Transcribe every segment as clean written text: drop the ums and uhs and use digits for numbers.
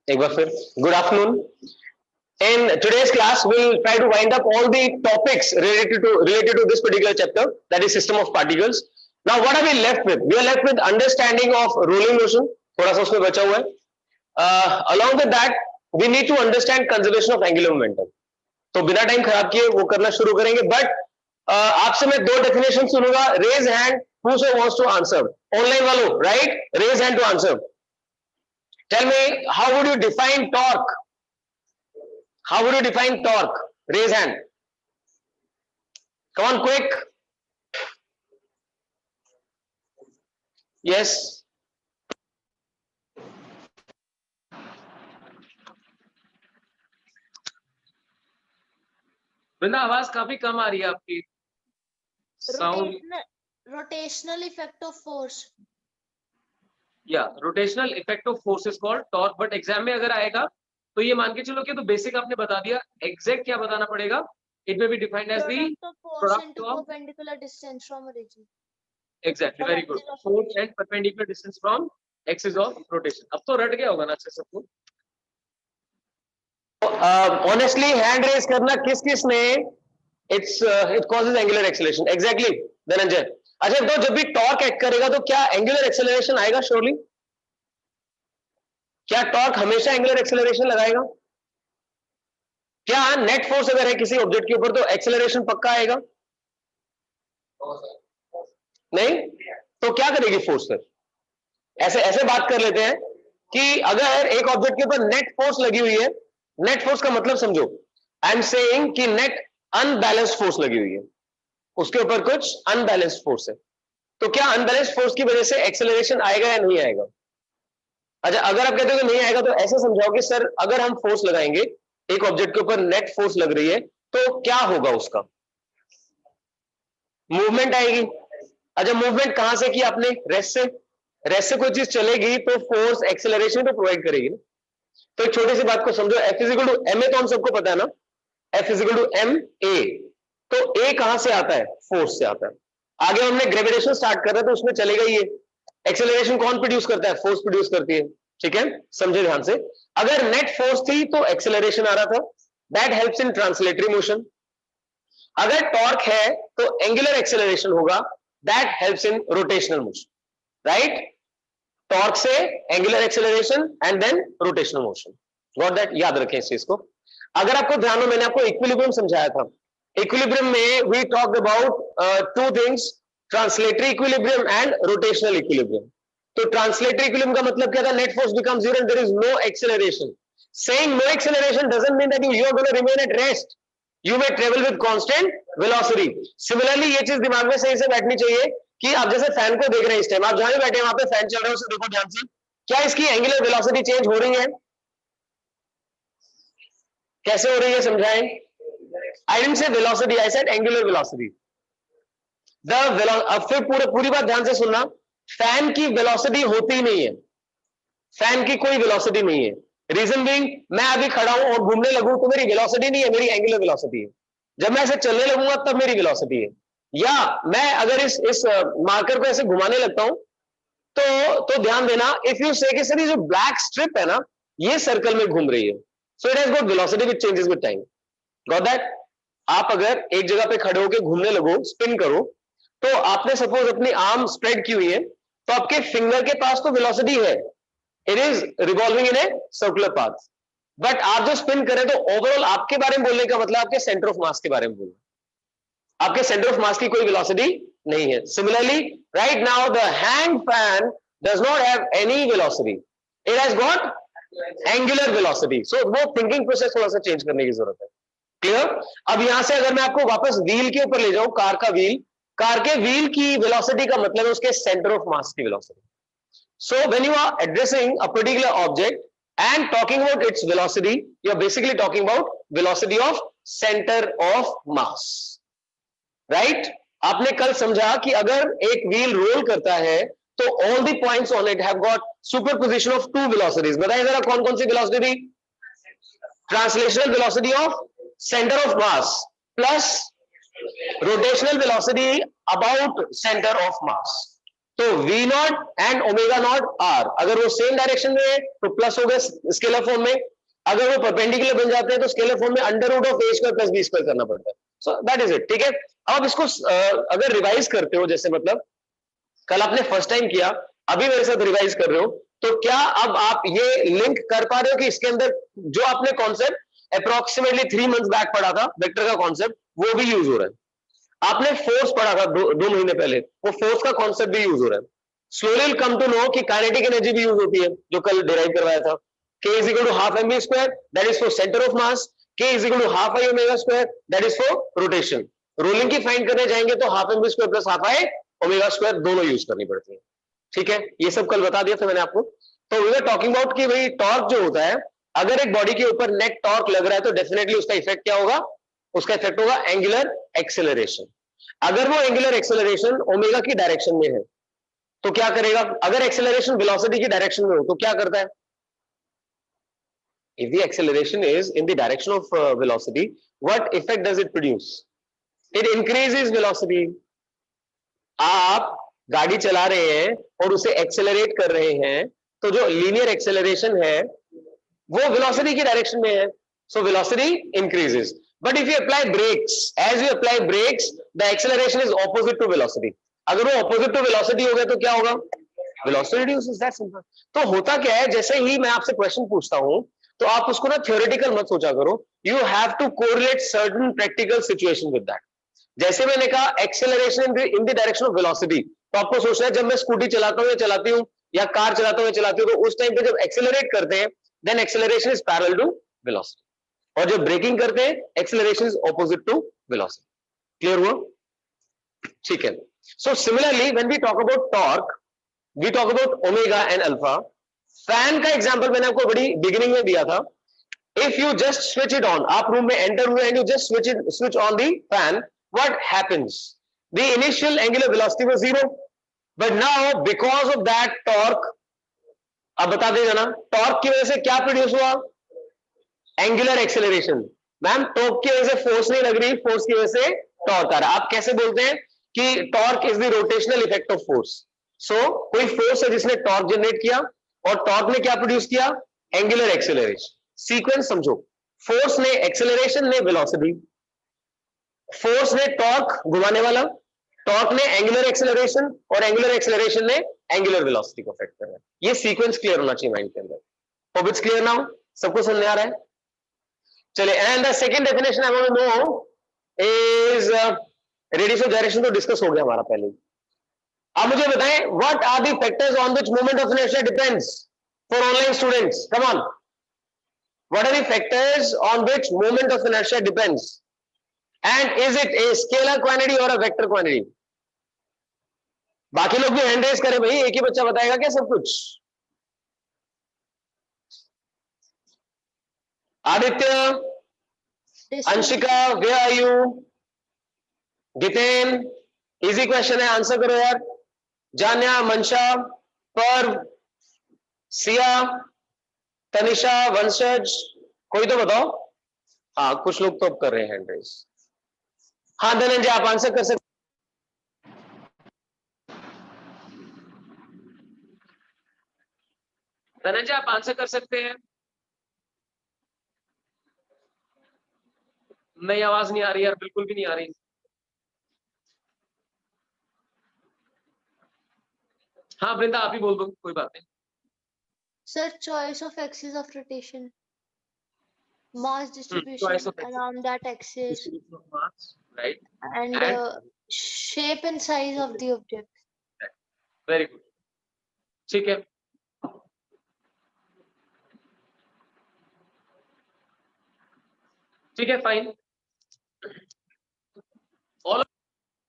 एक बार फिर good afternoon. In today's class, we'll try to wind up all the topics related to this particular chapter, that is system of particles. Now, what are we left with? We are left with understanding of rolling motion. थोड़ा सा उसमें बचा हुआ है. Along with that, we need to understand conservation of angular momentum. तो बिना time खराब किए वो करना शुरू करेंगे. बट आपसे मैं दो डेफिनेशन सुनूंगा. Raise hand whoso wants to answer. Online वालों, right? Raise hand to answer. Tell me, how would you define torque? How would you define torque? Raise hand. Come on, quick. Yes. वृंदा, आवाज काफी कम आ रही है आपकी. Rotational effect of force. Rotational effect of force is called torque. But exam में अगर आएगा तो ये मान के चलो कि तो बेसिक आपने बता दिया. एग्जैक्ट क्या बताना पड़ेगा? It may be defined as the product of perpendicular distance from origin. Exactly, very good. Force and perpendicular distance from axis of rotation. अब तो रट गया होगा ना अच्छे सबको. ऑनेस्टली हैंड रेज करना किस किस ने it causes angular acceleration. Exactly Dhananjay. अच्छा, तो जब भी टॉर्क एक्ट करेगा तो क्या एंगुलर एक्सेलरेशन आएगा? श्योरली. क्या टॉर्क हमेशा एंगुलर एक्सेलरेशन लगाएगा? क्या नेट फोर्स अगर है किसी ऑब्जेक्ट के ऊपर तो एक्सेलरेशन पक्का आएगा? नहीं. तो क्या करेगी फोर्स फिर? ऐसे बात कर लेते हैं कि अगर एक ऑब्जेक्ट के ऊपर नेट फोर्स लगी हुई है. नेट फोर्स का मतलब समझो. आई एम सेइंग कि नेट अनबैलेंस्ड फोर्स लगी हुई है, उसके ऊपर कुछ अनबैलेंस्ड फोर्स है. तो क्या अनबैलेंस्ड फोर्स की वजह से एक्सेलरेशन आएगा या नहीं आएगा? अच्छा, अगर आप कहते हो कि नहीं आएगा तो ऐसे समझाओ कि सर अगर हम फोर्स लगाएंगे, एक ऑब्जेक्ट के ऊपर नेट फोर्स लग रही है, तो क्या होगा? उसका मूवमेंट आएगी. अच्छा, मूवमेंट कहां से की आपने? रेस्ट से. रेस्ट से कोई चीज चलेगी तो फोर्स एक्सेलरेशन तो प्रोवाइड करेगी ना. तो एक छोटी सी बात को समझो. F equal to M A तो हम सबको पता है ना. F equal to M A. तो ए कहां से आता है? फोर्स से आता है. आगे हमने ग्रेविटेशन स्टार्ट कर रहे हैं तो उसमें चलेगा ये. एक्सेलरेशन कौन प्रोड्यूस करता है? फोर्स प्रोड्यूस करती है. ठीक है, समझे ध्यान से. अगर नेट फोर्स थी तो एक्सेलरेशन आ रहा था. That helps in translatory motion. अगर टॉर्क है तो एंगुलर एक्सेलरेशन होगा. That helps in rotational motion. Right? Torque से angular acceleration and then rotational motion. Got that? याद रखें इस चीज को. अगर आपको ध्यान हो, मैंने आपको इक्विलिब्रियम समझाया था. इक्विलिब्रियम में we talked about two things, translatory equilibrium and rotational equilibrium. तो ट्रांसलेटरी इक्विलिब्रियम का मतलब क्या था? Net force becomes zero and there is no acceleration. Saying no acceleration doesn't mean that you are going to remain at rest. You may travel with constant velocity. Similarly, ये चीज दिमाग में सही से बैठनी चाहिए कि आप जैसे फैन को देख रहे हैं इस टाइम, आप जहां भी बैठे हैं वहां पे फैन चल रहा है, उसे देखो ध्यान से. क्या इसकी एंगुलर वेलोसिटी चेंज हो रही है? कैसे हो रही है समझाएं. I didn't say velocity, I said angular velocity. अब फिर पूरी बात ध्यान से सुनना. फैन की वेलोसिटी होती ही नहीं है. फैन की कोई वेलोसिटी नहीं है. रीजन बीइंग, मैं अभी खड़ा हूं और घूमने लगूं तो मेरी वेलोसिटी नहीं है, मेरी एंगुलर वेलोसिटी है. जब मैं ऐसे चलने लगूंगा तब मेरी वेलोसिटी है. या मैं अगर इस मार्कर को ऐसे घुमाने लगता हूं तो ध्यान देना, इफ यू से कि सर ये जो ब्लैक स्ट्रिप है ना, ये सर्कल में घूम रही है, so it has got velocity which changes with time. Got that? आप अगर एक जगह पे खड़े होकर घूमने लगो, स्पिन करो, तो आपने सपोज अपनी आर्म स्प्रेड की हुई है, तो आपके फिंगर के पास तो वेलोसिटी है, it is revolving in a circular path. But आप जो स्पिन करें तो ओवरऑल आपके बारे में बोलने का मतलब आपके सेंटर ऑफ मास के बारे में बोलना. आपके सेंटर ऑफ मास की कोई वेलोसिटी नहीं है. Similarly right now the hang fan does not have any velocity, it has got angular velocity. So वो थिंकिंग प्रोसेस थोड़ा सा चेंज करने की जरूरत है. क्लियर? अब यहां से अगर मैं आपको वापस व्हील के ऊपर ले जाऊं, कार का व्हील, कार के व्हील की वेलोसिटी का मतलब है उसके सेंटर ऑफ मास की velocity. So when you are addressing a particular object and talking about its velocity, you are basically talking about velocity of center of mass, right? आपने कल समझा कि अगर एक व्हील रोल करता है तो all the points on it have got superposition of two velocities. बताइए जरा कौन कौन सी वेलोसिटी थी? Translational velocity of centre of mass plus rotational velocity about centre of mass. तो V naught and omega naught r, अगर वो same direction में है तो प्लस हो गए स्केलर फॉर्म में, अगर वो परपेंडिकुलर बन जाते हैं तो स्केलर फॉर्म में under root of a square plus b square करना पड़ता है. So that is it. ठीक है, अब इसको अगर रिवाइज करते हो, जैसे मतलब कल आपने फर्स्ट टाइम किया, अभी मेरे साथ रिवाइज कर रहे हो, तो क्या अब आप ये लिंक कर पा रहे हो कि इसके अंदर जो आपने कॉन्सेप्ट अप्रोक्सीमेटली 3 मंथ्स बैक पढ़ा था वेक्टर का कॉन्सेप्ट, वो भी यूज हो रहा है. आपने फोर्स पढ़ा था दो महीने पहले, वो फोर्स का कॉन्सेप्ट भी यूज हो रहा है. Slowly will come to know कि काइनेटिक एनर्जी भी यूज होती है, जो कल डिराइव करवाया था. K is equal to half mv square, that is for center of mass. K is equal to half I omega square, that is for rotation. Rolling की find करने जाएंगे तो half mv square plus half I omega square दोनों use करनी पड़ती है. ठीक है, ये सब कल बता दिया था मैंने आपको. तो वी आर टॉकिंग अबाउट कि भाई टॉर्क जो होता है, अगर एक बॉडी के ऊपर नेट टॉर्क लग रहा है तो डेफिनेटली उसका इफेक्ट क्या होगा? उसका इफेक्ट होगा एंगुलर एक्सेलरेशन. अगर वो एंगुलर एक्सेलरेशन ओमेगा की डायरेक्शन में है तो क्या करेगा? अगर एक्सेलरेशन वेलोसिटी की डायरेक्शन में हो तो क्या करता है? If the acceleration is in the direction of velocity, what effect does it produce? It increases velocity. आप गाड़ी चला रहे हैं और उसे एक्सेलरेट कर रहे हैं, तो जो लीनियर एक्सेलरेशन है वो वेलोसिटी की डायरेक्शन में है, so velocity increases. But if you apply brakes, as you apply brakes, the acceleration is opposite to velocity. अगर वो opposite to velocity हो गया तो क्या होगा? Velocity reduces. That's simple. तो होता क्या है, जैसे ही मैं आपसे क्वेश्चन पूछता हूं तो आप उसको ना थ्योरेटिकल मत सोचा करो, you have to correlate certain practical situation with that. जैसे मैंने कहा acceleration in the direction of velocity, तो आपको सोचना है जब मैं स्कूटी चलाता हूं या चलाती हूं या कार चलाता हूं या चलाती हूं, तो उस टाइम पे जब एक्सेलरेट करते हैं then acceleration is parallel to velocity, और जब ब्रेकिंग करते हैं acceleration is opposite to velocity. Clear हुआ? ठीक है. So similarly when we talk about torque, we talk about omega and alpha. Fan का एग्जांपल मैंने आपको बड़ी बिगिनिंग में दिया था. If you just switch it on, आप रूम में एंटर हुए and you just switch on the fan, what happens? The initial angular velocity was 0, but now because of that torque, अब बता देगा ना, टॉर्क की वजह से क्या प्रोड्यूस हुआ? Angular acceleration. मैम टॉर्क की वजह से फोर्स नहीं लग रही, फोर्स की वजह से टॉर्क आ रहा है. आप कैसे बोलते हैं कि torque is the rotational effect of force? So कोई फोर्स है जिसने टॉर्क जनरेट किया और टॉर्क ने क्या प्रोड्यूस किया? Angular acceleration. सीक्वेंस समझो, फोर्स ने एक्सेलरेशन ने वेलोसिटी, फोर्स ने टॉर्क घुमाने वाला, टॉर्क ने एंगुलर एक्सेलरेशन, और एंगुलर एक्सेलरेशन ने एंगुलर वेलोसिटी को अफेक्ट कर रहा है. ये सीक्वेंस क्लियर होना चाहिए माइंड के अंदर. Hope it's clear now? सबको समझ आ रहा है? चलिए, and the second definition I want to know is radius of direction. तो डिस्कस हो गया हमारा पहले. आप मुझे बताएं, what are the factors on which moment of inertia depends for online students? Come on, what are the factors on which moment of inertia depends, and is it a scalar quantity और a vector quantity? बाकी लोग भी hand raise करें भाई, एक ही बच्चा बताएगा क्या सब कुछ? Aditya, Anshika, where are you? Jiten, easy question है, आंसर करो यार. जान्या, मंशा, पर्व, सिया, तनिषा, वंशज, कोई तो बताओ. हाँ, कुछ लोग तो अब कर रहे हैं हैंड रेज. हाँ धनंजय, आप आंसर कर सकते. धनंजय आप आंसर कर सकते हैं. नहीं, आवाज नहीं आ रही यार, बिल्कुल भी नहीं आ रही. हाँ वृंदा, आप ही बोल दो, कोई बात नहीं. Sir, choice of axis of rotation, mass distribution choice of axis. around that axis, Distribution of mass, right? and And? shape and size of the object. Very good. ठीक है. ठीक है, फाइन.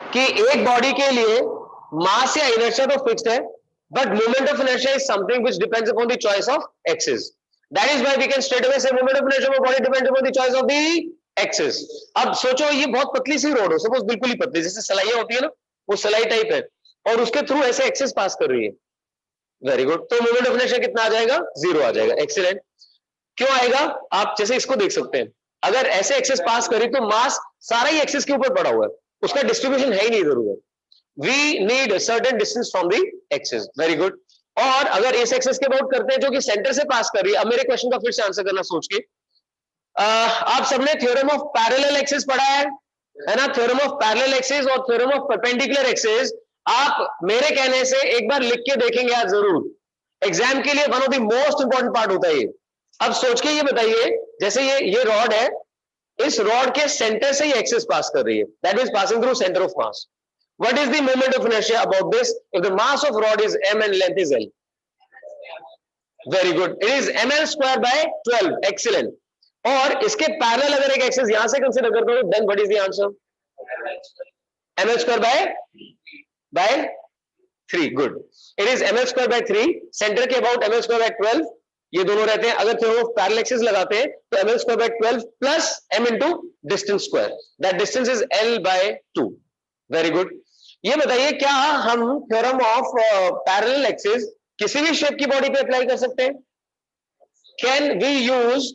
कि एक बॉडी के लिए मास या इनर्शिया तो फिक्स्ड है, but moment of inertia is something which depends upon the choice of axis. That is why we can straight away say moment of inertia of body depends upon the choice of the axis. अब सोचो ये बहुत पतली सी road हो, suppose बिल्कुल ही पतली, जैसे सलाइयां होती है ना, वो सलाई टाइप है, और उसके थ्रू ऐसे एक्सिस पास कर रही है. Very good. तो मोमेंट ऑफ इनर्शिया कितना आ जाएगा? 0 आ जाएगा. एक्सीलेंट. क्यों आएगा? आप जैसे इसको देख सकते हैं, अगर ऐसे एक्सिस पास करी तो मास सारा ही एक्सिस के ऊपर पड़ा हुआ है, उसका डिस्ट्रीब्यूशन है ही नहीं इधर उधर. We need certain distance from the axis. Very good. और अगर इस एक्सिस के अबाउट करते हैं जो कि सेंटर से पास कर रही है, अब मेरे क्वेश्चन का फिर से आंसर करना सोच के. आप सबने थ्योरम ऑफ पैरेलल एक्सिस पढ़ा है ना? थ्योरम ऑफ पैरेलल एक्सिस और थ्योरम ऑफ परपेंडिकुलर एक्सिस आप मेरे कहने से एक बार लिख के देखेंगे आज जरूर. एग्जाम के लिए one of the most important part होता है ये. अब सोच के ये बताइए, जैसे ये रॉड है, इस रॉड के सेंटर से ही एक्सिस पास कर रही है, that means passing through centre of mass. What is the moment of inertia about this if the mass of rod is m and length is l? Very good. It is ml square by 12. Excellent. और इसके parallel अगर एक axis यहां से consider करते हो, then what is the answer? ml square by 3. Good. It is ml square by 3. Centre के about ml square by 12. ये दोनों रहते हैं. अगर थ्योरम ऑफ पैरेलल एक्सिस लगाते हैं तो ml square by 12 plus m into distance square. That distance is l by 2. Very good. ये बताइए, क्या हम थ्योरम ऑफ पैरेलल एक्सिस किसी भी शेप की बॉडी पे अप्लाई कर सकते हैं? Can we use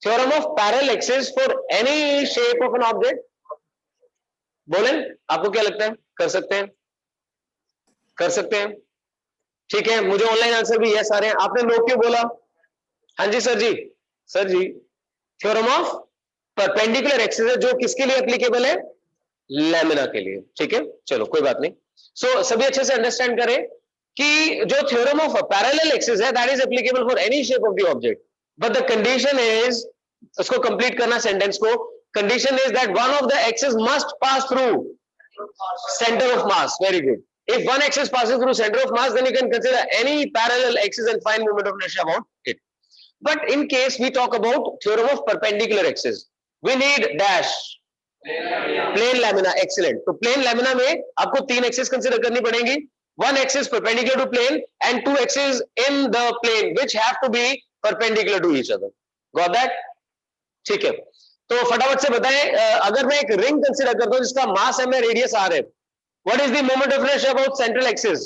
theorem of parallel axis for any shape of an object? बोलें, आपको क्या लगता है? कर सकते हैं? कर सकते हैं. ठीक है, मुझे ऑनलाइन आंसर भी यस आ रहे हैं. आपने नो क्यों बोला? हाँ जी सर जी. सर जी, थ्योरम ऑफ परपेंडिकुलर एक्सिस है, जो किसके लिए एप्लीकेबल है? लैमिना के लिए. ठीक है, चलो कोई बात नहीं. सो सभी अच्छे से अंडरस्टैंड करें कि जो थ्योरम ऑफ पैरेलल एक्सिस है that is applicable for any shape of the object, but the condition is, उसको कंप्लीट करना सेंटेंस को. Condition is that one of the axis must pass through centre of mass. Very good. If one axis passes through center of mass, then you can consider any parallel axis and find moment of inertia about it. But in case we talk about theorem of perpendicular axis, we need dash plane lamina. Excellent. तो plane lamina में आपको 3 axis consider करनी पड़ेंगी. One axis perpendicular to plane and 2 axes in the plane which have to be perpendicular to each other. Got that? ठीक है. तो फटाफट से बताएं, अगर मैं एक रिंग कंसिडर करता हूं जिसका मास m है, रेडियस r है, what is the moment of inertia about central axis?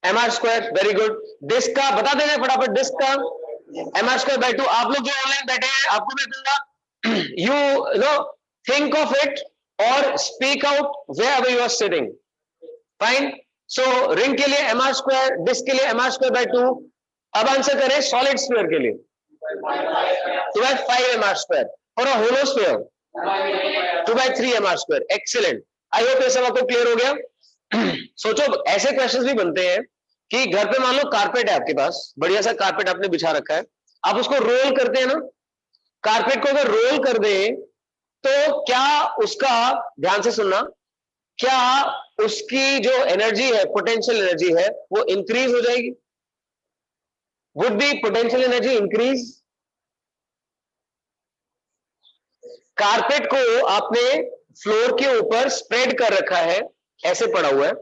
mr square. very good. Disc का बता देना फटाफट. डिस्क का mr square by 2. आप लोग जो ऑनलाइन बैठे हैं आपको मैं दूंगा, you know, think of it or speak out wherever you are sitting. fine. so ring के लिए mr square, डिस्क के लिए mr square by 2. अब आंसर करें सॉलिड स्फीयर के लिए. 2/5 mr square. और hollow sphere 2/3 mr square. excellent. I hope ये सब आपको क्लियर हो गया. सोचो, ऐसे क्वेश्चंस भी बनते हैं कि घर पे मान लो कारपेट है आपके पास, बढ़िया सा कारपेट आपने बिछा रखा है, आप उसको रोल करते हैं ना. कारपेट को अगर रोल कर दे तो क्या उसका, ध्यान से सुनना, क्या उसकी जो एनर्जी है, पोटेंशियल एनर्जी है, वो इंक्रीज हो जाएगी? Would be potential energy increase? Carpet को आपने फ्लोर के ऊपर स्प्रेड कर रखा है, ऐसे पड़ा हुआ है,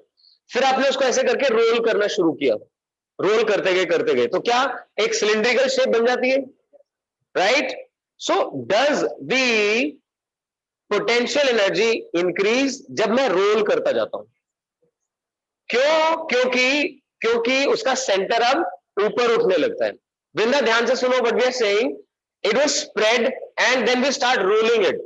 फिर आपने उसको ऐसे करके रोल करना शुरू किया. रोल करते गए तो क्या एक सिलिंड्रिकल शेप बन जाती है, right? So does the potential energy increase जब मैं रोल करता जाता हूं? क्यों? क्योंकि उसका सेंटर अब ऊपर उठने लगता है. वृंदा ध्यान से सुनो, what we are saying, it was spread and then we start rolling it.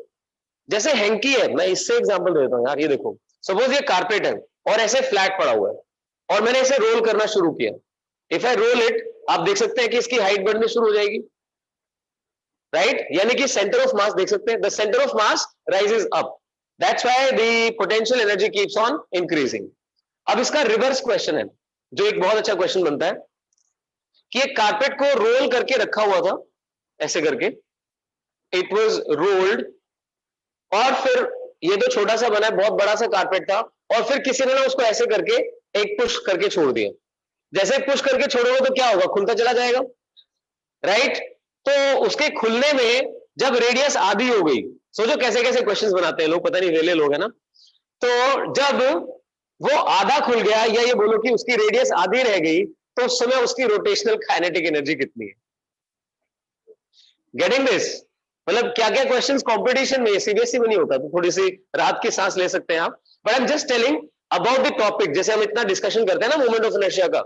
जैसे हैंकी है, मैं इससे एग्जांपल देता हूं यार. ये देखो, सपोज ये कारपेट है और ऐसे फ्लैट पड़ा हुआ है और मैंने इसे रोल करना शुरू किया. इफ आई रोल इट, आप देख सकते हैं कि इसकी हाइट बढ़नी शुरू हो जाएगी, राइट? यानी कि सेंटर ऑफ मास देख सकते हैं, the centre of mass rises up. That's why the potential energy keeps on increasing. अब इसका रिवर्स क्वेश्चन है, जो एक बहुत अच्छा क्वेश्चन बनता है कि एक कारपेट को रोल करके रखा हुआ था, ऐसे करके, इट वाज रोल्ड, और फिर ये तो छोटा सा बना है, बहुत बड़ा सा कारपेट था, और फिर किसी ने ना उसको ऐसे करके एक पुश करके छोड़ दिया. जैसे पुश करके छोड़ोगे तो क्या होगा? खुलता चला जाएगा, राइट? तो उसके खुलने में जब रेडियस आधी हो गई, सोचो कैसे कैसे क्वेश्चंस बनाते हैं लोग, पता नहीं वेले लोग है ना. तो जब वो आधा खुल गया, या ये बोलो कि उसकी रेडियस आधी रह गई, तो उस समय उसकी रोटेशनल काइनेटिक एनर्जी कितनी है? Getting this? मतलब क्या क्या क्वेश्चंस कंपटीशन में, सीबीएसई में नहीं होता, तो थोड़ी सी रात की सांस ले सकते हैं आप. But I am just telling about the topic. जैसे हम इतना डिस्कशन करते हैं ना मोमेंट ऑफ इनर्शिया का,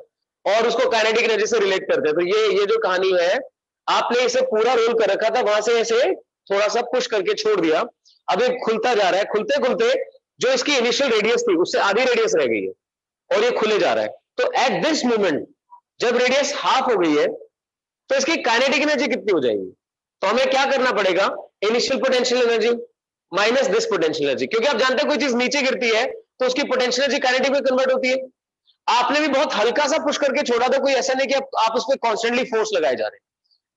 और उसको काइनेटिक एनर्जी से रिलेट करते हैं, तो ये जो कहानी है, आपने इसे पूरा रोल कर रखा था, वहां से ऐसे थोड़ा सा पुश करके छोड़ दिया, अब ये खुलता जा रहा है. खुलते खुलते जो इसकी इनिशियल रेडियस थी उससे आधी रेडियस रह गई है और ये खुले जा रहा है, तो एट दिस मोमेंट जब रेडियस हाफ हो गई है तो इसकी काइनेटिक एनर्जी कितनी हो जाएगी? तो हमें क्या करना पड़ेगा, initial potential energy minus this potential energy, क्योंकि आप जानते हैं कोई चीज नीचे गिरती है तो उसकी पोटेंशियल एनर्जी काइनेटिक में कन्वर्ट होती है। आपने भी बहुत हल्का सा पुश करके छोड़ा था, कोई ऐसा नहीं कि आप उस पर कॉन्स्टेंटली फोर्स लगाए जा रहे हैं,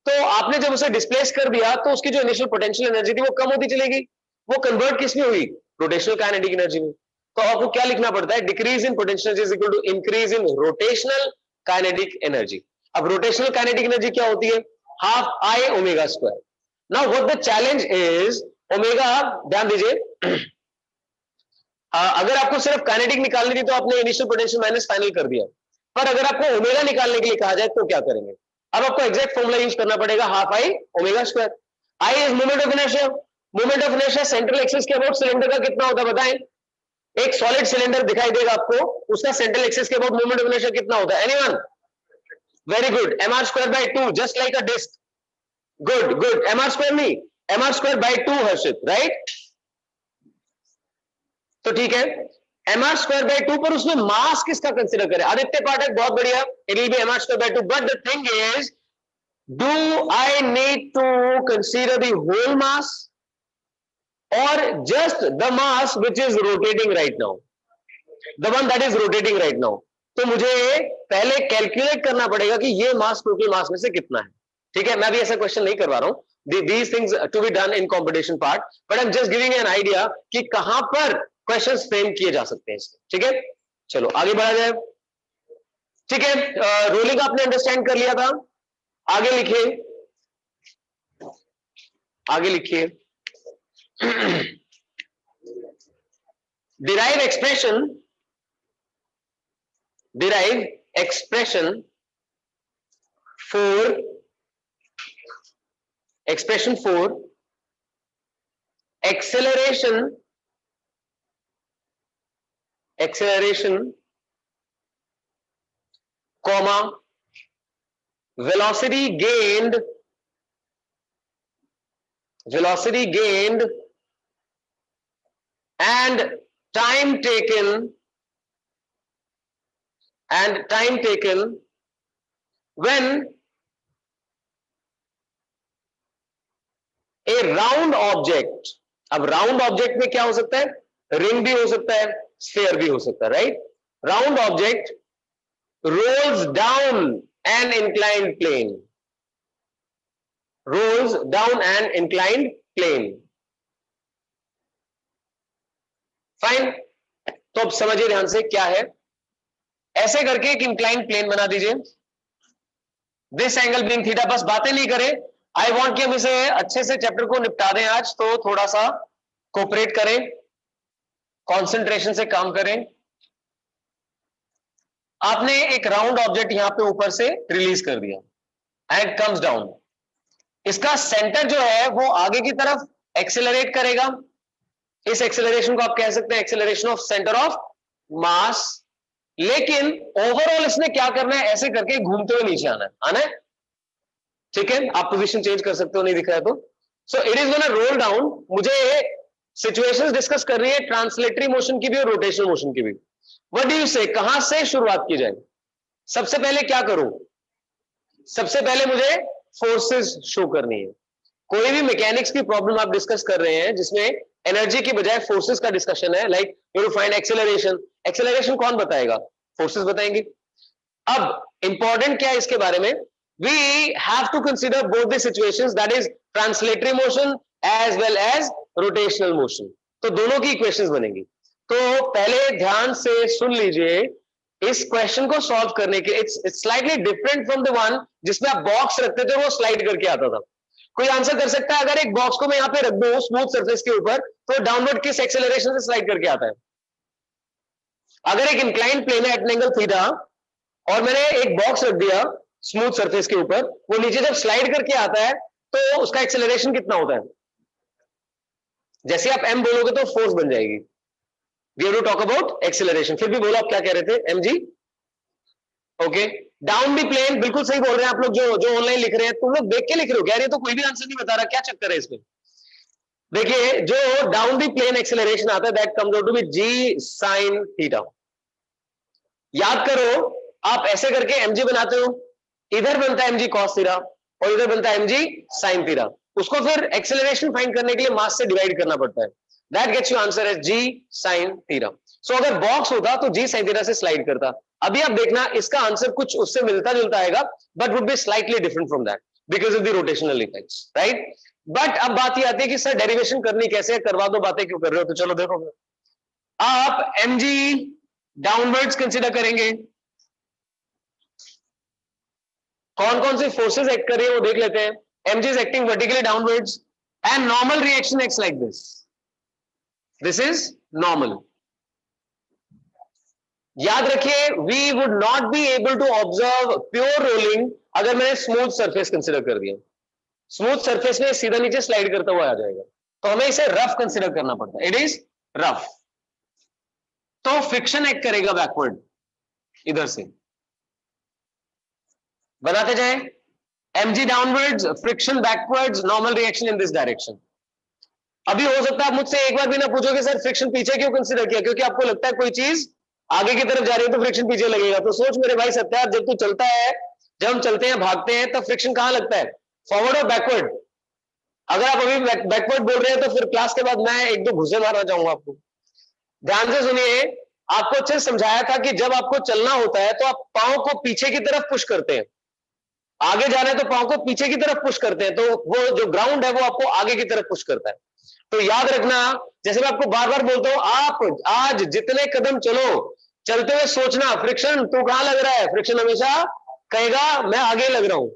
तो आपने जब उसे डिस्प्लेस कर दिया तो उसकी जो इनिशियल पोटेंशियल एनर्जी थी वो कम होती चलेगी, वो कन्वर्ट किस में हुई, रोटेशनल काइनेटिक एनर्जी में। तो आपको क्या लिखना पड़ता है, decrease in potential energy is equal to increase in rotational kinetic energy. अब रोटेशनल काइनेटिक एनर्जी क्या होती है, half I omega square. Now what the challenge is, omega ध्यान दीजिए अगर आपको सिर्फ काइनेटिक निकालनी थी तो आपने इनिशियल पोटेंशियल माइनस फाइनल कर दिया, पर अगर आपको ओमेगा निकालने के लिए कहा जाए तो क्या करेंगे? अब आपको एग्जैक्ट फॉर्मूला यूज करना पड़ेगा, half I omega square. I is moment of inertia, moment of inertia central axis के अबाउट सिलेंडर का कितना होता है बताएं? एक सॉलिड सिलेंडर दिखाई देगा आपको, उसका सेंट्रल एक्सिस के अबाउट मोमेंट ऑफ इनर्शिया कितना होता है? Anyone? Very good, mr square by 2, just like a disc. Good good, mr square नहीं, mr square by 2 Harshit, right? तो ठीक है, mr स्क्वायर बाय 2 पर उसमें मास किसका कंसीडर करें? आदित्य पाठक, बहुत बढ़िया, it will be mr square by 2, but the thing is, do I need to consider the whole mass or just the mass which is rotating right now, the one that is rotating right now? तो मुझे पहले calculate करना पड़ेगा कि ये mass total mass में से कितना है, ठीक है? मैं अभी ऐसा क्वेश्चन नहीं करवा रहा हूं, these things to be done in competition part, but I'm just giving an idea कि कहां पर क्वेश्चंस फ्रेम किए जा सकते हैं इसके, ठीक है? चलो आगे बढ़ा जाए, ठीक है? रोलिंग आपने अंडरस्टैंड कर लिया था, आगे लिखिए, आगे लिखिए, derive expression for acceleration comma velocity gained and time taken when a round object, अब राउंड ऑब्जेक्ट में क्या हो सकता है, रिंग भी हो सकता है, स्फीयर भी हो सकता है, right? Round object rolls down an inclined plane, fine. तो अब समझिए ध्यान से क्या है, ऐसे करके एक इंक्लाइंड प्लेन बना दीजिए, दिस एंगल बीइंग थीटा, बस बातें नहीं करें, आई वांट कि हम इसे अच्छे से चैप्टर को निपटा दें आज, तो थोड़ा सा कोऑपरेट करें, कंसंट्रेशन से काम करें। आपने एक राउंड ऑब्जेक्ट यहां पे ऊपर से रिलीज कर दिया एंड कम्स डाउन, इसका सेंटर जो है वो आगे की तरफ एक्सेलरेट करेगा, इस एक्सेलरेशन को आप कह सकते हैं एक्सेलरेशन ऑफ सेंटर ऑफ मास, लेकिन ओवरऑल इसने क्या करना है, ऐसे करके घूमते हुए नीचे आना है, ठीक है? आप पोजीशन चेंज कर सकते हो, नहीं दिख रहा है तो। So it is gonna roll down. मुझे सिचुएशंस डिस्कस कर रही है, ट्रांसलेटरी मोशन की भी और रोटेशनल मोशन की भी। व्हाट डू यू से, कहां से शुरुआत की जाए? सबसे पहले क्या करूं, सबसे पहले मुझे फोर्सेस शो करनी है। कोई भी मैकेनिक्स की प्रॉब्लम आप डिस्कस कर रहे हैं जिसमें एनर्जी की बजाय फोर्सेस का डिस्कशन है, like you will find acceleration, acceleration कौन बताएगा, फोर्सेस बताएंगे। अब इंपॉर्टेंट क्या है इसके बारे में, we have to consider both the situations, that is translatory motion as well as rotational motion, तो दोनों की इक्वेशंस बनेंगी। तो पहले ध्यान से सुन लीजिए, इस क्वेश्चन को सॉल्व करने के, it's slightly different from the one जिसमें आप बॉक्स रखते थे और वो स्लाइड करके आता था। कोई आंसर कर सकता है, अगर एक बॉक्स को मैं यहां पे रख दूं स्मूथ सरफेस के ऊपर, तो डाउनवर्ड किस एक्सेलरेशन से स्लाइड करके आता है? अगर एक इंक्लाइंड प्लेन है एट एंगल थीटा और मैंने एक बॉक्स रख दिया स्मूथ सरफेस के ऊपर, वो नीचे जब स्लाइड करके आता है तो उसका एक्सेलरेशन कितना होता है? जैसे आप m बोलोगे तो फोर्स बन जाएगी। We have to talk about acceleration. फिर भी बोलो आप क्या कह रहे थे, mg, okay. Down the plane, बिल्कुल सही बोल रहे हैं आप लोग जो ऑनलाइन लिख रहे हैं, तुम लोग देख के लिख रहे हो, कह रहे तो कोई भी आंसर नहीं बता रहा, क्या चक्कर है इसमें? देखिए जो डाउन द प्लेन एक्सेलरेशन आता है that comes out to be g sine theta. याद करो, आप ऐसे करके mg बनाते हो, इधर बनता है mg cos थीटा और इधर बनता है mg sin थीटा। उसको फिर एक्सेलरेशन फाइंड करने के लिए मास से डिवाइड करना पड़ता है। That gets you answer as g sin theta. So अगर बॉक्स होता तो g sin थीटा से स्लाइड करता। अभी आप देखना इसका आंसर कुछ उससे मिलता जुलता आएगा, but would be slightly different from that because of the rotational effects, right. But अब बात ये आती है कि सर डेरिवेशन करनी कैसे है, करवा दो, बातें क्यों कर रहे हो। तो चलो देखो, आप mg डाउनवर्ड्स कंसिडर करेंगे, कौन कौन सी फोर्सेस एक्ट कर रही है वो देख लेते हैं। mg is acting vertically downwards and normal reaction acts like this, this is normal. याद रखिए we would not be able to observe pure rolling अगर मैंने स्मूथ सरफेस कंसिडर कर दिया। स्मूथ सरफेस में सीधा नीचे स्लाइड करता हुआ आ जाएगा, तो हमें इसे रफ कंसिडर करना पड़ता है। It is rough. तो फ्रिक्शन एक्ट करेगा बैकवर्ड, इधर से बनाते जाए mg downwards, friction backwards, normal reaction in this direction. अभी हो सकता है आप मुझसे एक बार भी ना पूछोगे सर फ्रिक्शन पीछे क्यों कंसिडर किया, क्योंकि आपको लगता है कोई चीज आगे की तरफ जा रही है तो फ्रिक्शन पीछे लगेगा। तो सोच मेरे भाई सत्यार, जब तू चलता है, जब हम चलते हैं भागते हैं तब फ्रिक्शन कहां लगता है, फॉरवर्ड और बैकवर्ड। अगर आप अभी बैकवर्ड बोल रहे हैं तो फिर क्लास के बाद मैं एक दो घुसे मारना चाहूंगा आपको। ध्यान से सुनिए, आपको अच्छे से समझाया था कि जब आपको चलना होता है तो आप पांव को पीछे की तरफ पुश करते हैं, आगे जाना है तो पांव को पीछे की तरफ पुश करते हैं, तो वो जो ग्राउंड है वो आपको आगे की तरफ पुश करता है। तो याद रखना, जैसे मैं आपको बार बार बोलता हूं, आप आज जितने कदम चलो, चलते हुए सोचना फ्रिक्शन तू कहां लग रहा है, फ्रिक्शन हमेशा कहेगा मैं आगे लग रहा हूं।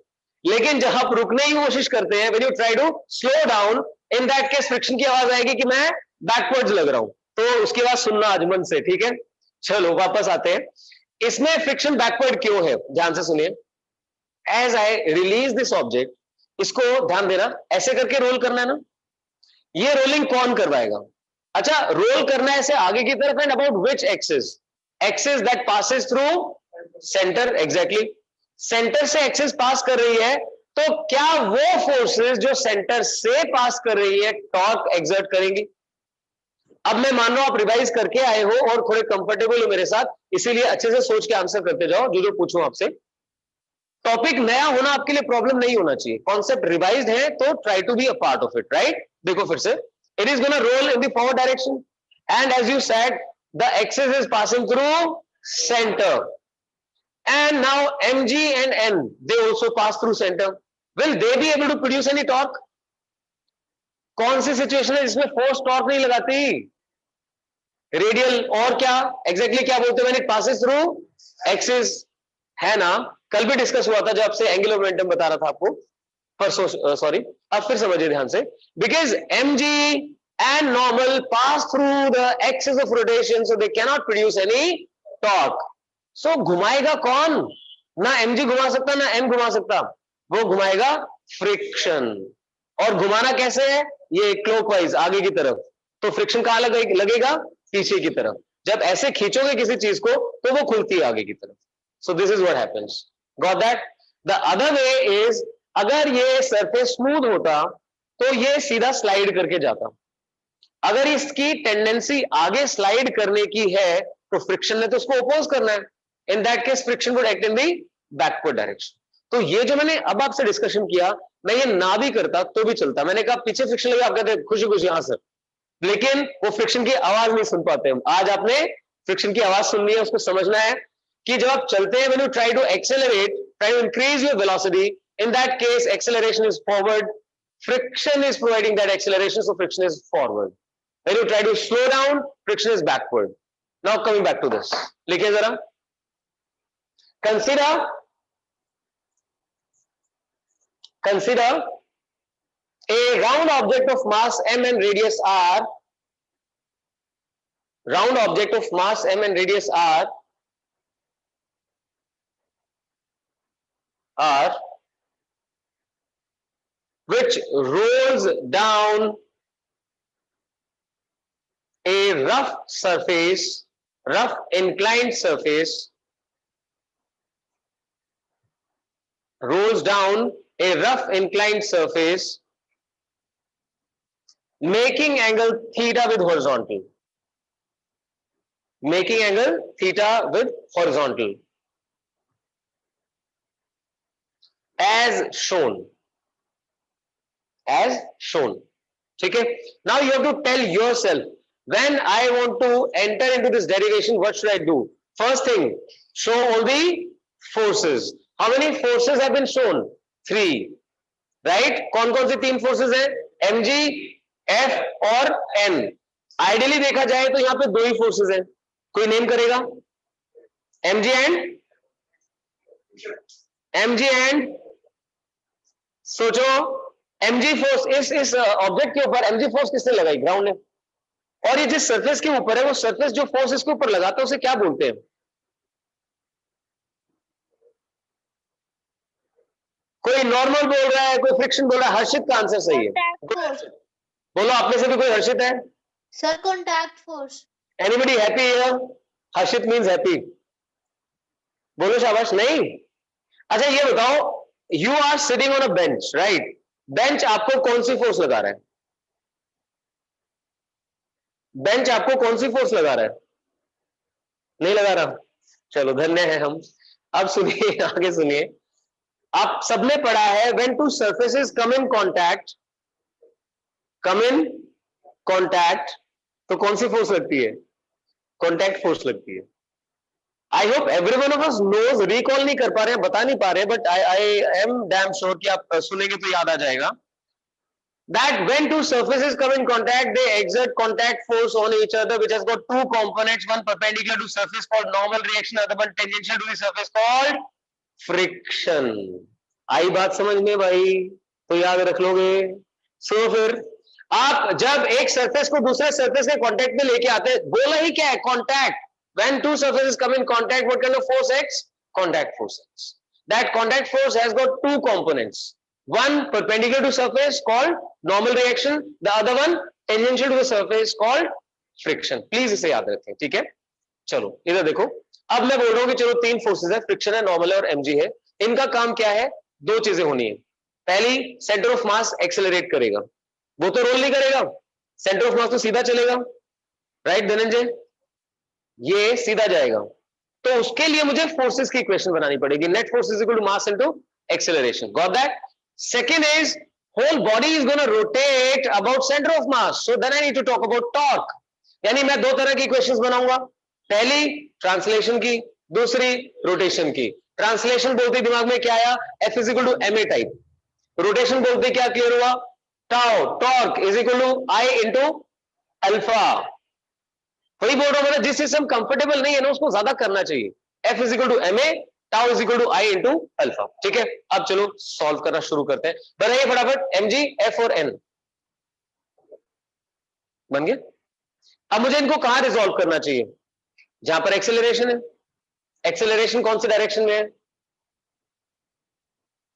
लेकिन जब आप रुकने की कोशिश करते हैं, when you try to slow down, in that case friction की आवाज आएगी कि मैं बैकवर्ड्स लग रहा हूं। तो उसकी आवाज सुनना आज मन से, ठीक है। चलो वापस आते हैं, इसमें फ्रिक्शन बैकवर्ड क्यों है, ध्यान से सुनिए। As I release this object, इसको ध्यान देना, ऐसे करके रोल करना है ना, ये रोलिंग कौन करवाएगा। अच्छा, रोल करना है ऐसे आगे की तरफ, and about which axis, axis that passes through centre. Exactly, centre से एक्सिस पास कर रही है, तो क्या वो फोर्सेस जो सेंटर से पास कर रही है टॉर्क एक्सर्ट करेंगी। अब मैं मान रहा हूं आप रिवाइज करके आए हो और थोड़े कंफर्टेबल हो मेरे साथ, इसीलिए अच्छे से सोच के आंसर करते जाओ जो पूछूं आपसे। टॉपिक नया होना आपके लिए प्रॉब्लम नहीं होना चाहिए, कॉन्सेप्ट रिवाइज्ड है तो try to be a part of it, right. देखो फिर से, it is gonna roll in the forward direction and as you said the axis is passing through centre and now mg and n they also pass through center. Will they be able to produce any torque? कौन सी situation है जिसमें force torque नहीं लगाती, radial और क्या exactly क्या बोलते हैं, when it passes through axis, है ना। कल भी डिस्कस हुआ था जब आपसे एंगुलर मोमेंटम बता रहा था आपको, परसों, सॉरी। अब फिर समझिए ध्यान से, because mg and normal pass through the axis of rotation so they cannot produce any torque. So घुमाएगा कौन, ना mg घुमा सकता ना m घुमा सकता, वो घुमाएगा फ्रिक्शन। और घुमाना कैसे है, ये क्लॉकवाइज आगे की तरफ, तो फ्रिक्शन कहां लगेगा, पीछे की तरफ। जब ऐसे खींचोगे किसी चीज को तो वो खुलती है आगे की तरफ। So this is what happens, got that. The other way is, अगर ये सरफेस स्मूथ होता तो ये सीधा स्लाइड करके जाता। अगर इसकी टेंडेंसी आगे स्लाइड करने की है तो फ्रिक्शन ने तो उसको अपोज करना है, इन that case friction would act in the backward direction. तो ये जो मैंने अब आपसे डिस्कशन किया, मैं ये ना भी करता तो भी चलता। मैंने कहा पीछे फ्रिक्शन लगे, आप कहते खुशी खुशी हाँ सर, लेकिन वो फ्रिक्शन की आवाज नहीं सुन पाते हम। आज आपने फ्रिक्शन की आवाज सुननी है, उसको समझना है कि जब आप चलते हैं, when you try to accelerate, try to increase your velocity, in that case acceleration is forward, friction is providing that acceleration, so friction is forward. When you try to slow down, friction is backward. Now coming back to this, लिखिए जरा, consider a round object of mass m and radius r, round object of mass m and radius r which rolls down a rough surface, rough inclined surface, rolls down a rough inclined surface making angle theta with horizontal. Making angle theta with horizontal. As shown. As shown. Okay. Now you have to tell yourself, when I want to enter into this derivation, what should I do? First thing, show all the forces. How many forces have been shown? 3. Right? कौन-कौन सी 3 forces है? mg, f और n. Ideally देखा जाए तो यहाँ पे 2 ही forces हैं. कोई नेम करेगा? mg and सोचो, mg फोर्स इस ऑब्जेक्ट के ऊपर mg फोर्स किसने लगाई? ग्राउंड ने. और ये जिस सरफेस के ऊपर है, वो सरफेस जो फोर्स इसके ऊपर लगाता है उसे क्या बोलते हैं? कोई नॉर्मल बोल रहा है, कोई फ्रिक्शन बोल रहा है. हर्षित का आंसर सही है. Contact force. बोलो, आप में से भी कोई हर्षित है? Sir, contact force. Anybody happy here? Harshit means happy. बोलो शाबाश. नहीं. अच्छा ये बताओ, you are sitting on a bench, right? Bench आपको कौन सी फोर्स लगा रहा है? बेंच आपको कौन सी फोर्स लगा रहा है? नहीं लगा रहा. चलो धन्य है हम. अब सुनिए, आगे सुनिए. आप सबने पढ़ा है, when to surfaces come in contact, तो कौन सी फोर्स लगती है? कॉन्टैक्ट फोर्स लगती है. I hope every one of us knows. Recall नहीं कर पा रहे हैं, बता नहीं पा रहे, but I am damn sure कि आप सुनेंगे तो याद आ जाएगा. That when two surfaces come in contact, they exert contact force on each other, which has got 2 components, one perpendicular to surface called normal reaction, other one tangential to the surface called friction. आई बात समझ में भाई? तो याद रख लोगे. सो फिर आप जब एक सरफेस को दूसरे सरफेस के कांटेक्ट में लेके आते हैं, बोला ही क्या है? Contact. When two surfaces come in contact, what kind of force acts? Contact force acts. That contact force has got 2 components. One perpendicular to surface called normal reaction, the other one tangential to the surface called friction. Please इसे याद रखें. ठीक है? चलो इधर देखो. अब मैं बोल रहा हूं कि चलो 3 फोर्सेस है, फ्रिक्शन है, नॉर्मल है और mg है. इनका काम क्या है? 2 चीजें होनी है. पहली, सेंटर ऑफ मास एक्सेलरेट करेगा. वो तो रोल नहीं करेगा. सेंटर ऑफ मास तो सीधा चलेगा, राइट धनंजय? ये सीधा जाएगा. तो उसके लिए मुझे फोर्सेस की इक्वेशन बनानी पड़ेगी. Net force is equal to mass into acceleration. Got that? Second is, whole body is going to rotate about center of mass. So then I need to talk about torque. यानी मैं 2 तरह की equations बनाऊंगा. पहली translation की, दूसरी rotation की. Translation बोलते दिमाग में क्या आया? F is equal to ma type. Rotation बोलते क्या क्लियर हुआ? Tau, torque is equal to I into alpha. वही बोल रहा हूं, मतलब जिस चीज से हम कंफर्टेबल नहीं है ना, उसको ज्यादा करना चाहिए. F is equal to ma, tau is equal to I into alpha. ठीक है? अब चलो सॉल्व करना शुरू करते हैं. बनाइए फटाफट. mg, f और n बन गया. अब मुझे इनको कहां रिजॉल्व करना चाहिए? जहां पर एक्सेलरेशन है. एक्सेलरेशन कौन से डायरेक्शन में है?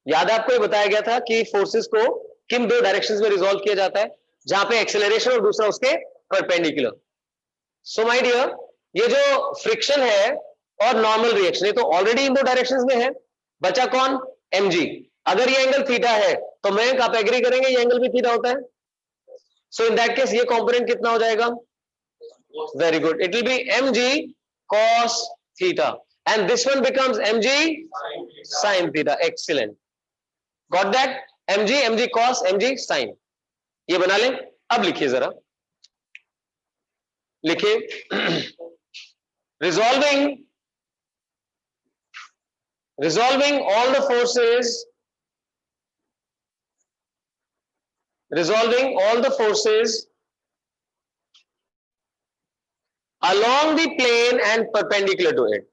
याद है आपको ये बताया गया था कि फोर्सेस को किन 2 डायरेक्शंस में रिजॉल्व किया जाता है? जहां पे एक्सेलरेशन और दूसरा उसके परपेंडिकुलर. सो माय डियर, ये जो फ्रिक्शन है और नॉर्मल रिएक्शन, ये तो ऑलरेडी इन 2 डायरेक्शंस में है. बचा कौन? mg. अगर ये एंगल थीटा है तो मैं आप एग्री करेंगे ये एंगल भी थीटा होता है. सो इन दैट केस ये कंपोनेंट कितना हो जाएगा? Very good. It will be mg cos theta and this one becomes mg sin theta. Excellent. Got that? mg cos, mg sin. ये बना लें. अब लिखिए जरा, लिखिए. resolving all the forces along the plane and perpendicular to it.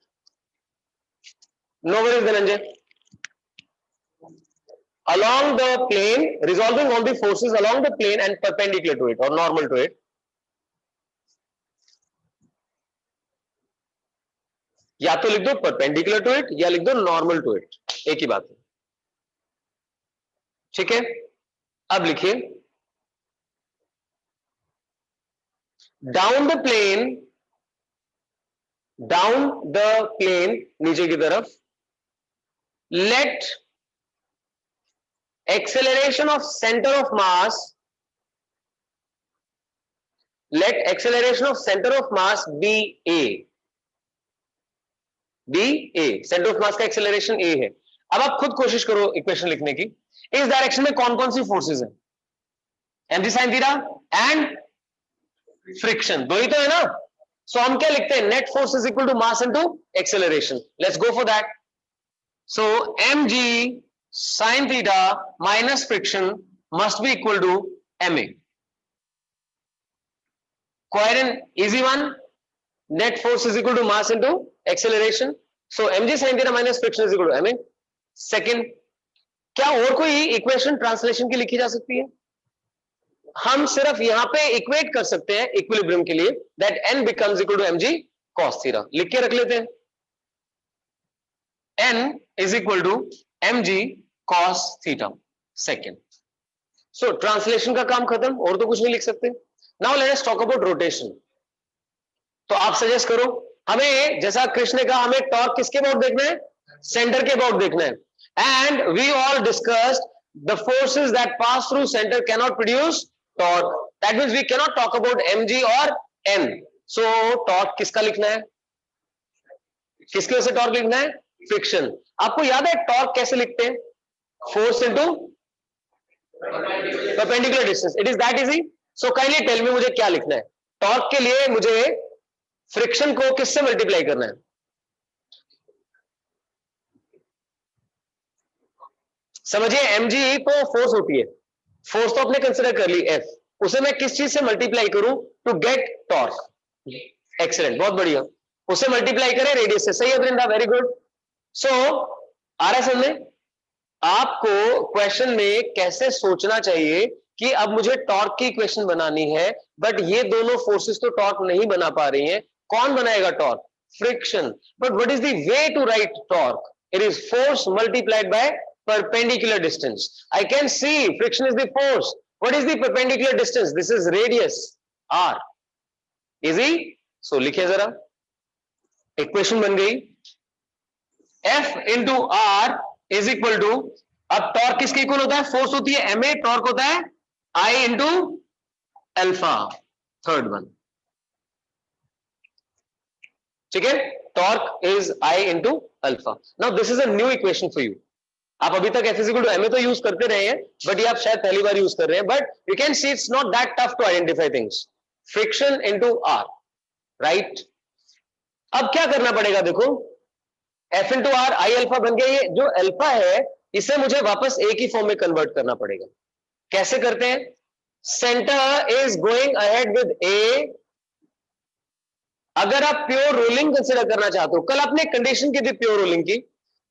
No worries Dhananjay. Along the plane, resolving all the forces along the plane and perpendicular to it or normal to it. या तो लिख दो perpendicular to it या लिख दो normal to it. एक ही बात है. ठीक है? अब लिखिए, डाउन द प्लेन नीचे की तरफ, let acceleration of centre of mass let acceleration of center of mass be a, centre of mass का एक्सेलरेशन a है। अब आप खुद कोशिश करो इक्वेशन लिखने की। इस डायरेक्शन में कौन कौन सी फोर्सेस हैं? mg sin theta and friction, दो ही तो है ना। सो हम क्या लिखते हैं? Net force is equal to mass into acceleration. Let's go for that. So mg sin theta minus friction must be equal to ma. Coherent, easy one. Net force is equal to mass into acceleration. So mg sin theta minus friction is equal to ma. Second, क्या और कोई equation translation की लिखी जा सकती है? हम सिर्फ यहां पे इक्वेट कर सकते हैं इक्विलिब्रियम के लिए, that n becomes equal to mg cos theta। लिख के रख लेते हैं, n is equal to mg cos theta। Second, so translation का काम खत्म, और तो कुछ नहीं लिख सकते। Now let us talk about rotation. तो आप सजेस्ट करो हमें, जैसा कृष्ण ने कहा, हमें टॉर्क किसके अबाउट देखना है? सेंटर के अबाउट देखना है। And we all discussed the forces that pass through centre can not produce torque. That means we can not talk about mg और n। सो टॉर्क किसका लिखना है? किसके वजह से टॉर्क लिखना है? फ्रिक्शन। आपको याद है टॉर्क कैसे लिखते हैं? Force into perpendicular distance. It is that easy. So kindly tell me, मुझे क्या लिखना है? टॉर्क के लिए मुझे फ्रिक्शन को किससे मल्टीप्लाई करना है? समझिए, mg तो फोर्स होती है, फोर्स तो आपने कंसिडर कर ली f, उसे मैं किस चीज से मल्टीप्लाई करूं टू गेट टॉर्क? एक्सीलेंट, बहुत बढ़िया। उसे मल्टीप्लाई करें रेडियस से। सही है वृंदा, वेरी गुड। सो आ रहा है समझ में? आपको क्वेश्चन में कैसे सोचना चाहिए कि अब मुझे टॉर्क की इक्वेशन बनानी है, बट ये दोनों फोर्सेस तो टॉर्क नहीं बना पा रही हैं। कौन बनाएगा torque? Friction. But what is the way to write torque? It is force multiplied by perpendicular distance. I can see friction is the force. What is the perpendicular distance? This is radius r. Easy? So लिखिए जरा, equation बन गई, F into R is equal to, अब torque किसके equal होता है? Force होती है ma, टॉर्क होता है I into alpha, third one. ठीक है, torque is I into alpha. Now this is a new equation for you. आप अभी तक F इक्वल टू ma तो यूज करते रहे हैं, बट ये आप शायद पहली बार यूज कर रहे हैं। But you can see it's not that tough to identify things. Friction into R, right? अब क्या करना पड़ेगा? देखो, F into r, I alpha बन गया। ये जो अल्फा है इसे मुझे वापस A की फॉर्म में कन्वर्ट करना पड़ेगा। कैसे करते हैं? Centre is going ahead with A। अगर आप प्योर रोलिंग कंसिडर करना चाहते हो, कल आपने कंडीशन की थी प्योर रोलिंग की,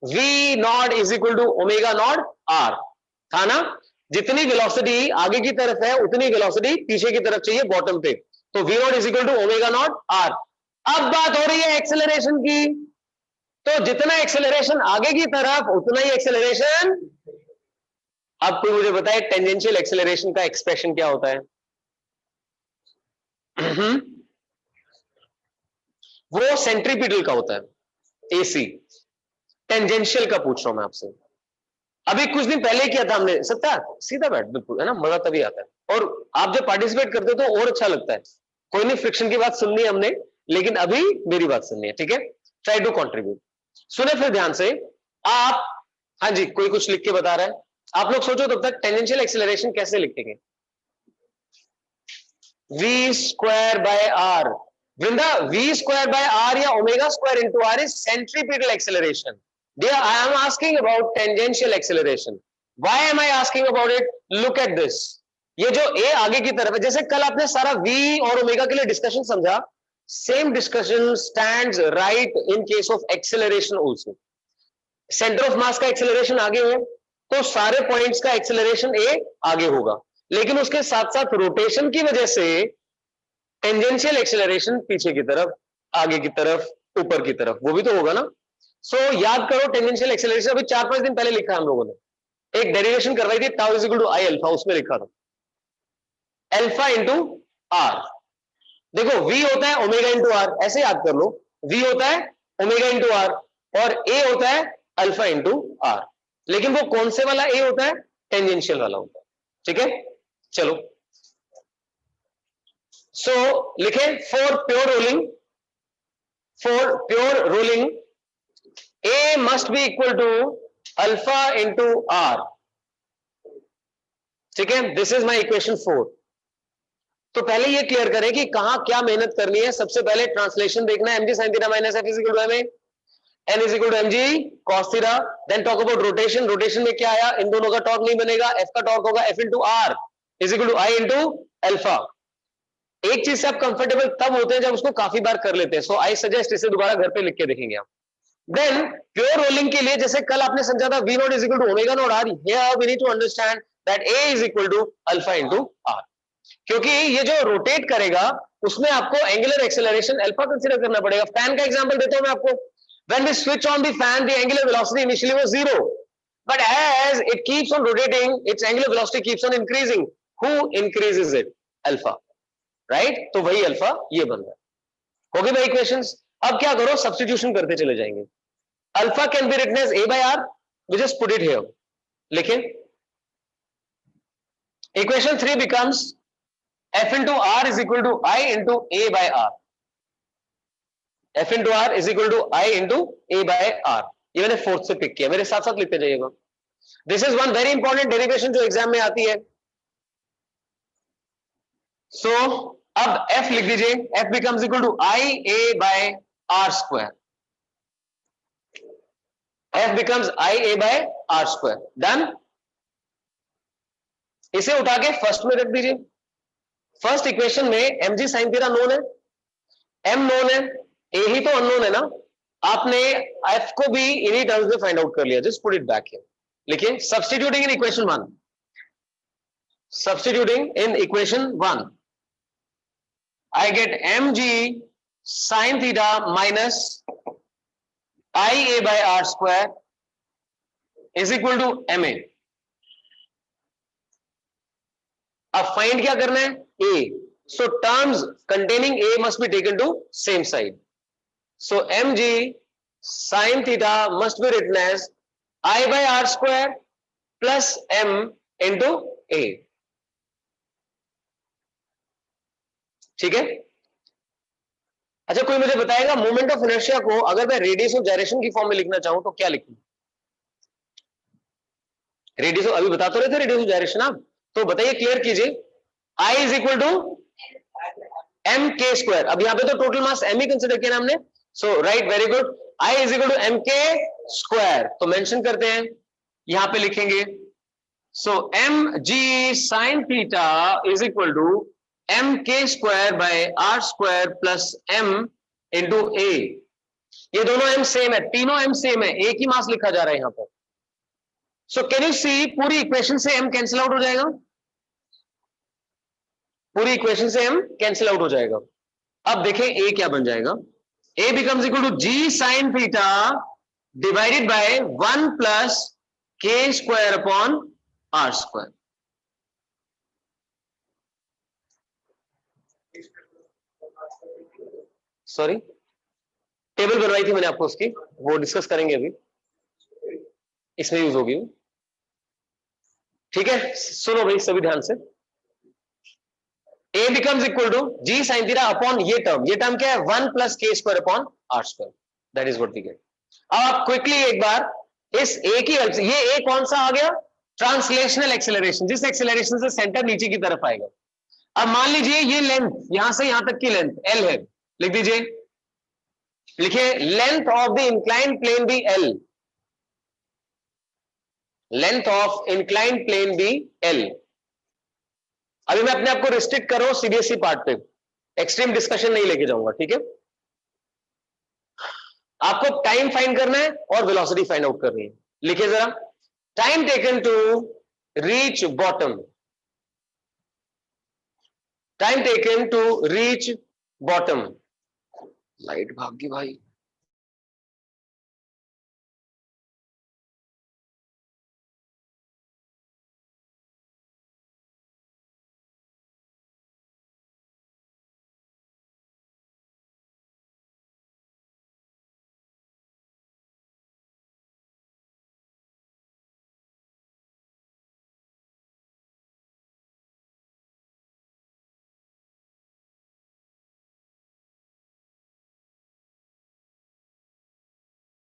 v naught is equal to omega naught r, था ना? जितनी वेलोसिटी आगे की तरफ है उतनी वेलोसिटी पीछे की तरफ चाहिए बॉटम पे, तो v naught is equal to omega naught r। अब बात हो रही है एक्सेलरेशन की, तो जितना एक्सेलरेशन आगे की तरफ उतना ही एक्सेलरेशन। अब कोई मुझे बताए टेंजेंशियल एक्सेलरेशन का एक्सप्रेशन क्या होता है? वो सेंट्रीपिटल का होता है, AC। टेंजेंशियल का पूछ रहा हूं मैं आपसे। अभी कुछ दिन पहले किया था हमने, सत्ता सीधा बैठ, बिल्कुल है ना, मजा तभी आता है। और आप जब पार्टिसिपेट करते हो तो और अच्छा लगता है। कोई नहीं, फ्रिक्शन की बात सुननी है हमने, लेकिन अभी मेरी बात सुननी है, ठीक है? Try to contribute. सुने फिर ध्यान से आप। हाँ जी, कोई कुछ लिख के बता रहा है? आप लोग सोचो तब तक टेंजेंशियल एक्सेलरेशन कैसे लिखेंगे? v square by r। Vrinda, v square by r या omega square into r is centripetal acceleration. Dear, I am asking about tangential acceleration. Why am I asking about it? Look at this. ये जो A आगे की तरफ है, जैसे कल आपने सारा V और ओमेगा के लिए डिस्कशन समझा, same discussion stands right in case of acceleration also. Centre of mass का एक्सेलरेशन आगे है तो सारे पॉइंट्स का एक्सेलरेशन A आगे होगा, लेकिन उसके साथ साथ रोटेशन की वजह से टेंजेंशियल एक्सेलरेशन पीछे की तरफ, आगे की तरफ, ऊपर की तरफ, वो भी तो होगा ना। सो याद करो टेंजेंशियल एक्सेलरेशन अभी 4-5 दिन पहले लिखा हम लोगों ने, एक डेरिवेशन करवाई थी, tau is equal to I alpha, उसमें लिखा था अल्फा इंटू आर। देखो v होता है ओमेगा इंटू आर, ऐसे याद कर लो, v होता है ओमेगा इंटू आर और a होता है अल्फा इंटू आर। लेकिन वो कौन से वाला a होता है? टेंजेंशियल वाला होता है, ठीक है? चलो सो लिखे for pure rolling a must be equal to alpha into r, ठीक है, दिस इज माई इक्वेशन 4। तो पहले ये क्लियर करें कि कहां क्या मेहनत करनी है। सबसे पहले ट्रांसलेशन देखना है, mg sin theta minus f is equal to ma, n is equal to mg cos theta. Then talk about rotation, rotation में क्या आया, इन दोनों का टॉर्क नहीं बनेगा, f का टॉर्क होगा f into r is equal to I into alpha. एक चीज से आप कंफर्टेबल तब होते हैं जब उसको काफी बार कर लेते हैं, सो आई सजेस्ट इसे दोबारा घर पे लिख के देखेंगे आप। देन प्योर रोलिंग के लिए जैसे कल आपने समझा था v naught is equal to omega naught r, here we need to understand that a is equal to alpha into r, क्योंकि ये जो रोटेट करेगा उसमें आपको एंगुलर एक्सेलरेशन अल्फा कंसीडर करना पड़ेगा। फैन का एग्जांपल देता हूं मैं आपको, when we switch on the fan the angular velocity initially was 0, but as it keeps on rotating its angular velocity keeps on increasing, who increases it, alpha, right, तो वही alpha ये बन रहा है। हो गई भाई इक्वेशंस। अब क्या करो, सब्स्टिट्यूशन करते चले जाएंगे। Alpha can be written as a by r, we just put it here, लिखें equation 3 becomes f into r is equal to I into a by r, f into r is equal to I into a by r, ये मैंने fourth से pick किया, मेरे साथ साथ लिखते जाइएगा। This is one very important derivation जो एग्जाम में आती है। सो अब f लिख दीजिए, f becomes equal to I a by r square, f becomes I a by r square, done. इसे उठा के फर्स्ट में रख दीजिए। फर्स्ट इक्वेशन में mg sin थीटा नोन है, m नोन है, a ही तो अननोन है ना, आपने f को भी इन्हीं टर्म्स में फाइंड आउट कर लिया, just put it back here. लिखिए substituting in equation 1, substituting in equation 1 I get mg sin theta minus ia by r square is equal to ma। अब फाइंड क्या करना है, a, so terms containing a must be taken to same side, so mg sin theta must be written as I by r square plus m into a, ठीक है। अच्छा कोई मुझे बताएगा मोमेंट ऑफ इनर्शिया को अगर मैं रेडियस ऑफ जायरेशन की फॉर्म में लिखना चाहूं तो क्या लिखूं? रेडियस अभी बता तो रहे थे रेडियस ऑफ जायरेशन आप, तो बताइए, क्लियर कीजिए। I is equal to m k square, अब यहाँ पे तो टोटल मास m ही कंसिडर किया ना हमने, so right, very good. I is equal to m k square, तो मेंशन करते हैं, यहां पे लिखेंगे, so m g sine theta is equal to m k square by r square plus m into a. ये दोनों m सेम है, तीनों m सेम है, एक ही मास लिखा जा रहा है यहां पर। सो कैन यू सी पूरी इक्वेशन से m कैंसिल आउट हो जाएगा, पूरी इक्वेशन से m कैंसिल आउट हो जाएगा। अब देखें a क्या बन जाएगा, a becomes equal to g sine theta divided by 1 plus k square upon r square. Sorry, table बनवाई थी मैंने आपको उसकी, वो डिस्कस करेंगे अभी, इसमें यूज होगी, ठीक है। सुनो भाई सभी ध्यान से, a becomes equal to g sin theta upon ये टर्म क्या है, 1 plus k square upon r square, that is what we get. अब आप क्विकली एक बार इस a की हेल्प से, ये a कौन सा आ गया, ट्रांसलेशनल एक्सेलरेशन, जिस एक्सेलरेशन से सेंटर नीचे की तरफ आएगा। अब मान लीजिए ये लेंथ यहां से यहां तक की लेंथ l है, लिख दीजिए, लिखिए length of the inclined plane be l, length of inclined plane be l। अभी मैं अपने आप को रिस्ट्रिक्ट कर रहा हूं सीबीएसई पार्ट पे, एक्सट्रीम डिस्कशन नहीं लेके जाऊंगा, ठीक है। आपको टाइम फाइंड करना है और वेलोसिटी फाइंड आउट करनी है। लिखिए जरा, time taken to reach bottom, time taken to reach bottom, light भाग गई भाई।